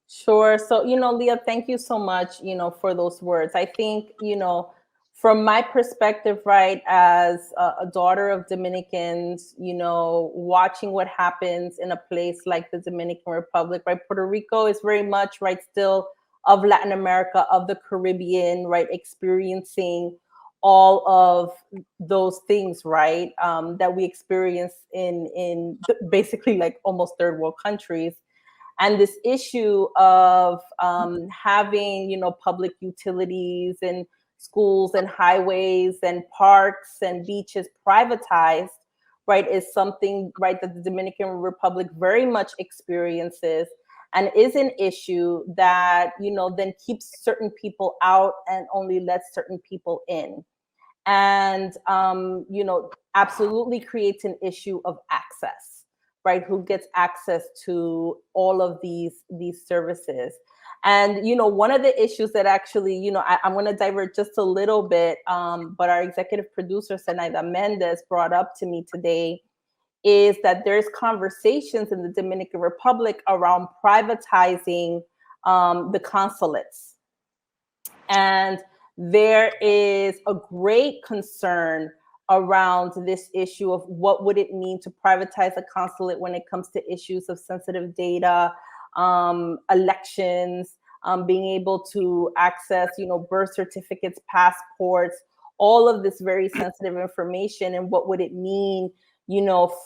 Speaker 1: Sure. So, Leah, thank you so much, for those words. I think, from my perspective, right, as a daughter of Dominicans, watching what happens in a place like the Dominican Republic, right? Puerto Rico is very much, right, still of Latin America, of the Caribbean, right, experiencing all of those things, right, that we experience in basically like almost third world countries. And this issue of having, public utilities and schools and highways and parks and beaches privatized, right, is something, right, that the Dominican Republic very much experiences, and is an issue that, then keeps certain people out and only lets certain people in. And, absolutely creates an issue of access, right? Who gets access to all of these services. And, one of the issues that actually, I'm going to divert just a little bit, but our executive producer, Zenaida Mendez, brought up to me today, is that there's conversations in the Dominican Republic around privatizing the consulates. And there is a great concern around this issue of what would it mean to privatize a consulate when it comes to issues of sensitive data, elections, being able to access, birth certificates, passports, all of this very sensitive information. And what would it mean,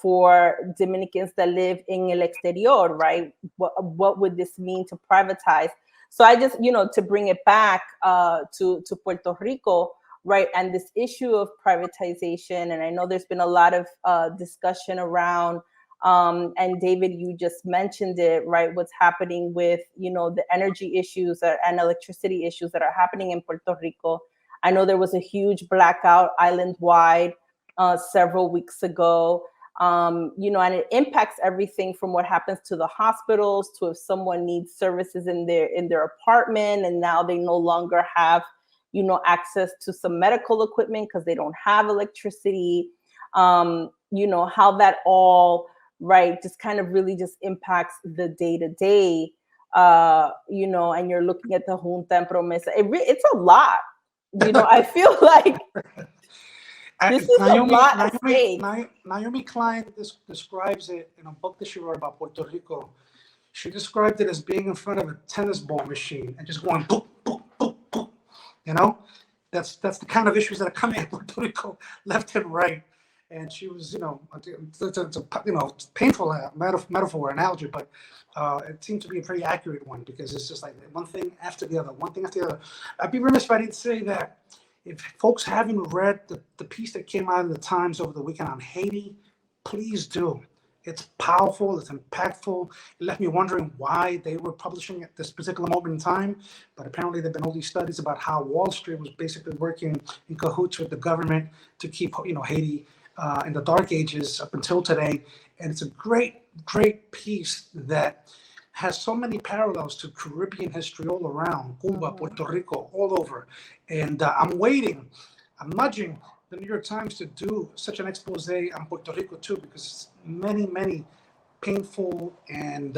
Speaker 1: for Dominicans that live in el exterior, right? What would this mean to privatize? So I just, to bring it back to Puerto Rico, right, and this issue of privatization, and I know there's been a lot of discussion around, and David, you just mentioned it, right, what's happening with, the energy issues and electricity issues that are happening in Puerto Rico. I know there was a huge blackout island-wide several weeks ago. And it impacts everything from what happens to the hospitals to if someone needs services in their apartment and now they no longer have, access to some medical equipment because they don't have electricity. How that all, right, just kind of really just impacts the day-to-day, and you're looking at the Junta and Promesa. It's a lot. I feel like this is a lot at stake.
Speaker 3: Naomi Klein describes it in a book that she wrote about Puerto Rico. She described it as being in front of a tennis ball machine and just going boop, boop, boop, You know, that's the kind of issues that are coming at Puerto Rico, left and right. And she was, it's a painful metaphor analogy, but it seemed to be a pretty accurate one because it's just like one thing after the other, one thing after the other. I'd be remiss if I didn't say that if folks haven't read the piece that came out of the Times over the weekend on Haiti, please do. It's powerful, it's impactful. It left me wondering why they were publishing at this particular moment in time. But apparently, there have been all these studies about how Wall Street was basically working in cahoots with the government to keep, Haiti in the dark ages up until today. And it's a great, great piece that has so many parallels to Caribbean history all around, Cuba, Puerto Rico, all over. And I'm nudging the New York Times to do such an expose on Puerto Rico too, because many, many painful and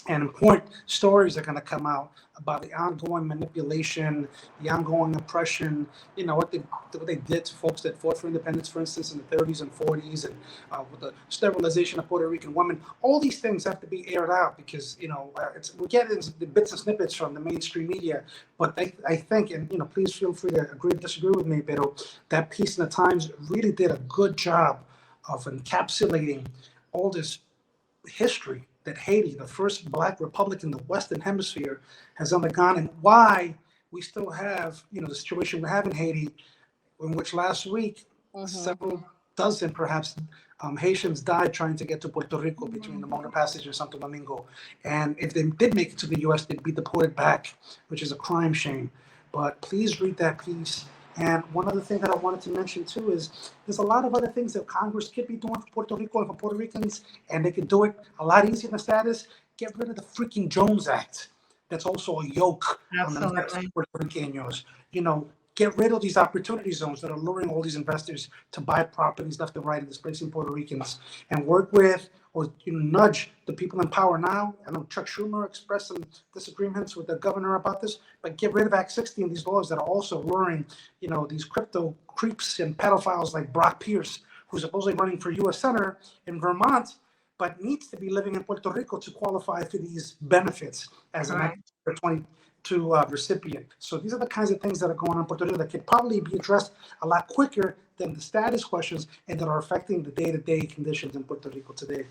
Speaker 3: important stories are going to come out about the ongoing manipulation, the ongoing oppression. What they did to folks that fought for independence, for instance, in the 30s and 40s, and with the sterilization of Puerto Rican women. All these things have to be aired out because we get the bits and snippets from the mainstream media. But I think, and please feel free to agree or disagree with me, but that piece in the Times really did a good job of encapsulating all this history that Haiti, the first Black republic in the Western Hemisphere, has undergone, and why we still have, the situation we have in Haiti, in which last week several dozen, perhaps, Haitians died trying to get to Puerto Rico between the Mona Passage and Santo Domingo. And if they did make it to the U.S., they'd be deported back, which is a crime shame. But please read that piece. And one other thing that I wanted to mention too is there's a lot of other things that Congress could be doing for Puerto Rico and for Puerto Ricans, and they could do it a lot easier than status. Get rid of the freaking Jones Act. That's also a yoke on the necks of Puerto Ricanos. Get rid of these opportunity zones that are luring all these investors to buy properties left and right and displacing Puerto Ricans, and work with or nudge the people in power now. I know Chuck Schumer expressed some disagreements with the governor about this, but get rid of Act 60 and these laws that are also luring, these crypto creeps and pedophiles like Brock Pierce, who's supposedly running for U.S. Senator in Vermont, but needs to be living in Puerto Rico to qualify for these benefits as an Act 22 recipient. So these are the kinds of things that are going on in Puerto Rico that could probably be addressed a lot quicker than the status questions and that are affecting the day-to-day conditions in Puerto Rico today.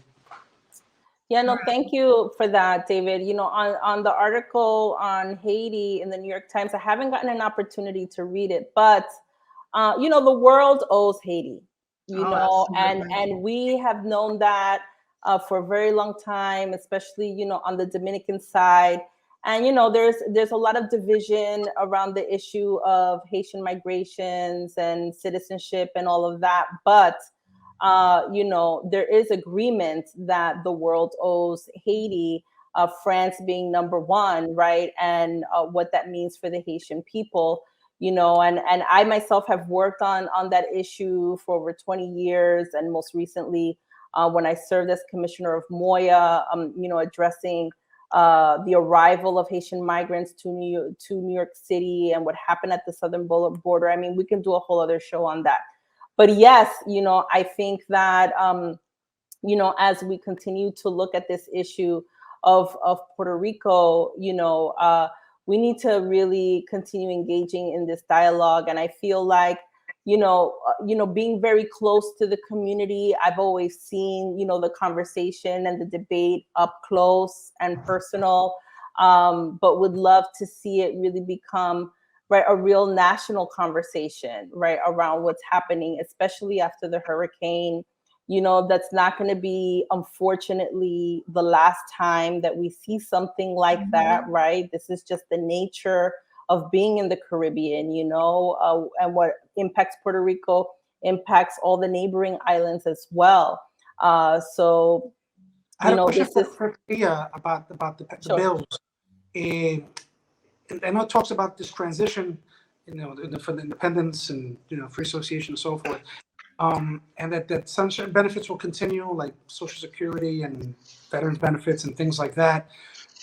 Speaker 1: Yeah, no, thank you for that, David. On the article on Haiti in the New York Times, I haven't gotten an opportunity to read it, but the world owes Haiti, and we have known that for a very long time, especially, on the Dominican side. And, there's a lot of division around the issue of Haitian migrations and citizenship and all of that. But there is agreement that the world owes Haiti, France being number one, right? And what that means for the Haitian people, and I myself have worked on that issue for over 20 years. And most recently, when I served as commissioner of Moya, addressing the arrival of Haitian migrants to New York City and what happened at the southern border. I mean, we can do a whole other show on that. But yes, I think that, as we continue to look at this issue of Puerto Rico, we need to really continue engaging in this dialogue. And I feel like, being very close to the community, I've always seen, the conversation and the debate up close and personal, but would love to see it really become a real national conversation, around what's happening, especially after the hurricane. That's not going to be, unfortunately, the last time that we see something like that, right? This is just the nature of being in the Caribbean, and what impacts Puerto Rico impacts all the neighboring islands as well. So,
Speaker 3: I have a question for Tia about the bills. I know it talks about this transition, for the independence and free association and so forth, and that some certain benefits will continue, like Social Security and veterans benefits and things like that.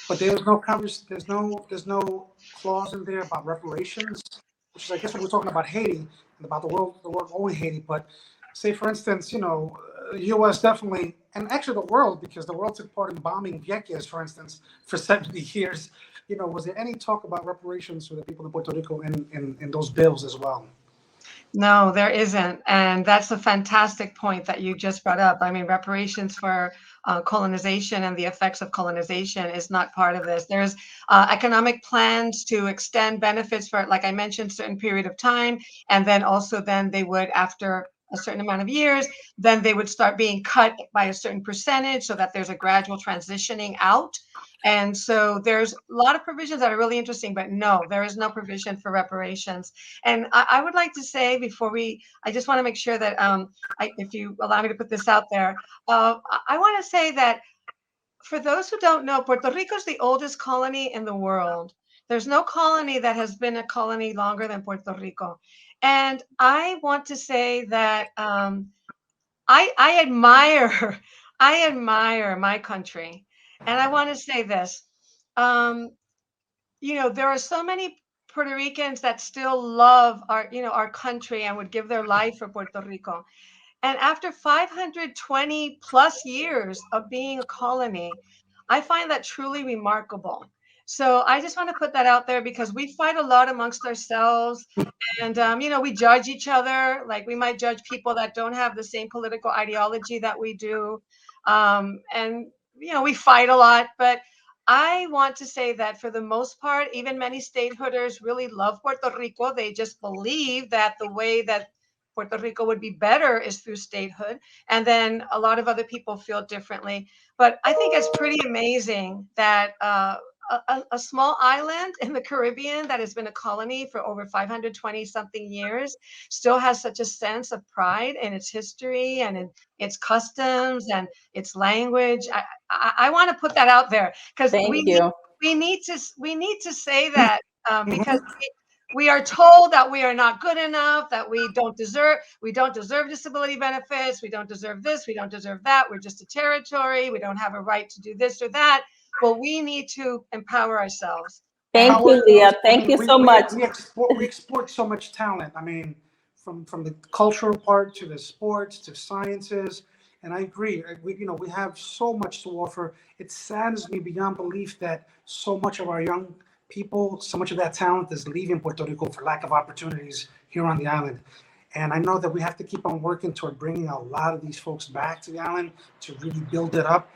Speaker 3: But there's no clause in there about reparations, which is, I guess, when we're talking about Haiti and about the world owing Haiti. But say, for instance, U.S. definitely, and actually the world, because the world took part in bombing Vieques, for instance, for 70 years. Was there any talk about reparations for the people of Puerto Rico in those bills as well?
Speaker 2: No, there isn't. And that's a fantastic point that you just brought up. I mean, reparations for colonization and the effects of colonization is not part of this. There's economic plans to extend benefits for, like I mentioned, certain period of time. And then also then they would, after a certain amount of years, then they would start being cut by a certain percentage so that there's a gradual transitioning out. And so there's a lot of provisions that are really interesting, but no, there is no provision for reparations. And I would like to say I just want to make sure that if you allow me to put this out there, I want to say that for those who don't know, Puerto Rico is the oldest colony in the world. There's no colony that has been a colony longer than Puerto Rico. And I want to say that I admire, I admire my country. And I want to say this. Um, there are so many Puerto Ricans that still love our country and would give their life for Puerto Rico. And after 520 plus years of being a colony, I find that truly remarkable. So I just want to put that out there because we fight a lot amongst ourselves. And, we judge each other. Like we might judge people that don't have the same political ideology that we do. And, we fight a lot. But I want to say that for the most part, even many statehooders really love Puerto Rico. They just believe that the way that Puerto Rico would be better is through statehood. And then a lot of other people feel differently. But I think it's pretty amazing that a small island in the Caribbean that has been a colony for over 520 something years still has such a sense of pride in its history and in its customs and its language. I want to put that out there because we need to say that because we are told that we are not good enough, that we don't deserve disability benefits, we don't deserve this, we don't deserve that, we're just a territory, we don't have a right to do this or that. Well, we need to empower ourselves.
Speaker 1: Thank you, Leah. Thank you so much.
Speaker 3: We export so much talent. I mean, from the cultural part to the sports to sciences. And I agree. We have so much to offer. It saddens me beyond belief that so much of our young people, so much of that talent is leaving Puerto Rico for lack of opportunities here on the island. And I know that we have to keep on working toward bringing a lot of these folks back to the island to really build it up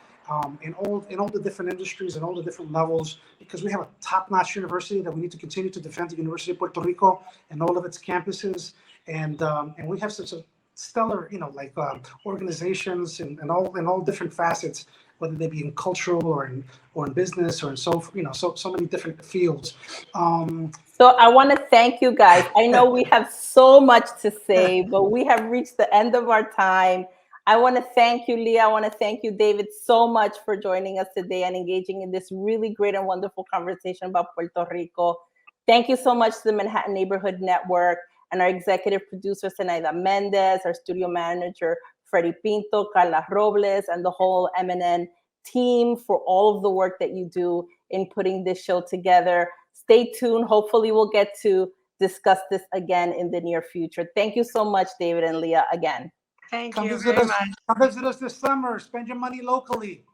Speaker 3: in all the different industries and all the different levels, because we have a top-notch university that we need to continue to defend, the University of Puerto Rico and all of its campuses. And we have such a stellar, organizations and all different facets, whether they be in cultural or in business or in so many different fields.
Speaker 1: So I want to thank you guys. I know we have so much to say, but we have reached the end of our time. I want to thank you, Leah. I want to thank you, David, so much for joining us today and engaging in this really great and wonderful conversation about Puerto Rico. Thank you so much to the Manhattan Neighborhood Network and our executive producer, Zenaida Mendez, our studio manager, Freddie Pinto, Carla Robles, and the whole MNN team for all of the work that you do in putting this show together. Stay tuned. Hopefully we'll get to discuss this again in the near future. Thank you so much, David and Leah, again.
Speaker 2: Thank you very much.
Speaker 3: Come visit us this summer. Spend your money locally.